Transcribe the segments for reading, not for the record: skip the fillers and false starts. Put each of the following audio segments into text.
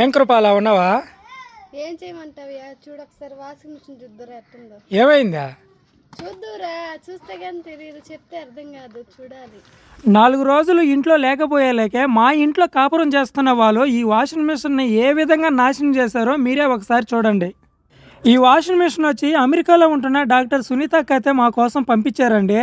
ఏం కృప అలా ఉన్నావా? ఏం చేయమంటావా? చూడొకసారి వాషింగ్ మిషన్ చూద్దురా ఎట్టుందో. ఏమైందా? చూద్దురా, చూస్తే కానీ తెలియదు, చెప్తే అర్థం కాదు, చూడాలి. 4 రోజులు ఇంట్లో లేకపోయేలేకే మా ఇంట్లో కాపురం చేస్తున్న వాళ్ళు ఈ వాషింగ్ మిషన్ని ఏ విధంగా నాశనం చేశారో మీరే ఒకసారి చూడండి. ఈ వాషింగ్ మిషన్ వచ్చి అమెరికాలో ఉంటున్న డాక్టర్ సునీతకి అయితే మా కోసం పంపించారండి.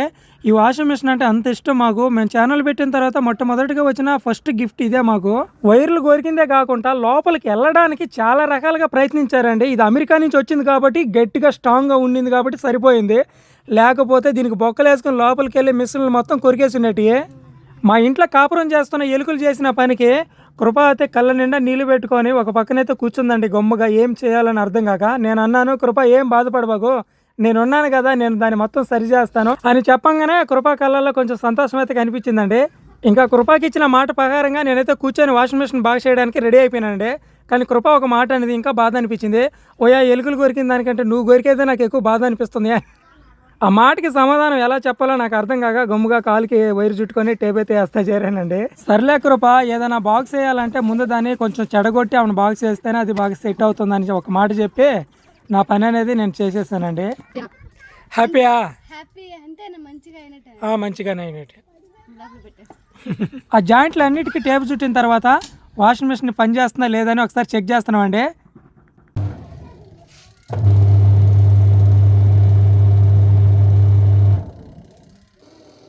ఈ వాషింగ్ మిషన్ అంటే అంత ఇష్టం మాకు. మేము ఛానల్ పెట్టిన తర్వాత మొట్టమొదటిగా వచ్చిన ఫస్ట్ గిఫ్ట్ ఇదే మాకు. వైర్లు కోరికిందే కాకుండా లోపలికి వెళ్ళడానికి చాలా రకాలుగా ప్రయత్నించారండి. ఇది అమెరికా నుంచి వచ్చింది కాబట్టి గట్టిగా స్ట్రాంగ్గా ఉండింది కాబట్టి సరిపోయింది. లేకపోతే దీనికి బొక్కలు వేసుకుని లోపలికి వెళ్ళి మిషన్లు మొత్తం కొరికేసి ఉన్నట్టు. మా ఇంట్లో కాపురం చేస్తున్న ఎలుకలు చేసిన పనికి కృప అయితే కళ్ళ నిండా నీళ్లు పెట్టుకొని ఒక పక్కనైతే కూర్చుందండి గొమ్మగా. ఏం చేయాలని అర్థం కాక నేను అన్నాను, కృప ఏం బాధపడబాకు, నేనున్నాను కదా, నేను దాన్ని మొత్తం సరి చేస్తాను అని చెప్పంగానే కృప కళ్ళల్లో కొంచెం సంతోషం అయితే కనిపించిందండి. ఇంకా కృపకి ఇచ్చిన మాట ప్రకారంగా నేనైతే కూర్చొని వాషింగ్ మిషన్ బాగా చేయడానికి రెడీ అయిపోయినానండి. కానీ కృప ఒక మాట అనేది ఇంకా బాధ అనిపించింది. ఓయా ఎలుకలు కొరికిన దానికంటే నువ్వు కొరికేదే నాకు ఎక్కువ బాధ అనిపిస్తుంది. ఆ మాటకి సమాధానం ఎలా చెప్పాలో నాకు అర్థం కాక గమ్ముగా కాలుకి వైరు చుట్టుకొని టేప్ అయితే వేస్తా చేరానండి. సర్లే కృప, ఏదైనా బాక్స్ వేయాలంటే ముందు దాన్ని కొంచెం చెడగొట్టి ఆమెను బాక్స్ వేస్తేనే అది బాగా సెట్ అవుతుందని ఒక మాట చెప్పి నా పని అనేది నేను చేసేసానండి. హ్యాపీయా? హ్యాపీ అంతేనా? మంచిగా అయినట్టు? మంచిగానే అయినట్టు. ఆ జాయింట్లు అన్నిటికీ టేప్ చుట్టిన తర్వాత వాషింగ్ మిషన్ పని చేస్తుందా లేదని ఒకసారి చెక్ చేస్తున్నామండి.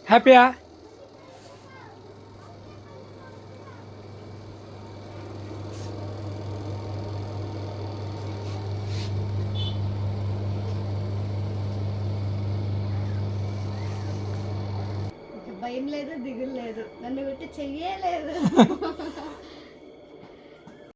హ్యాపీయా? భయం లేదు, దిగులు లేదు, నన్ను పెట్టి చెయ్యలేదు.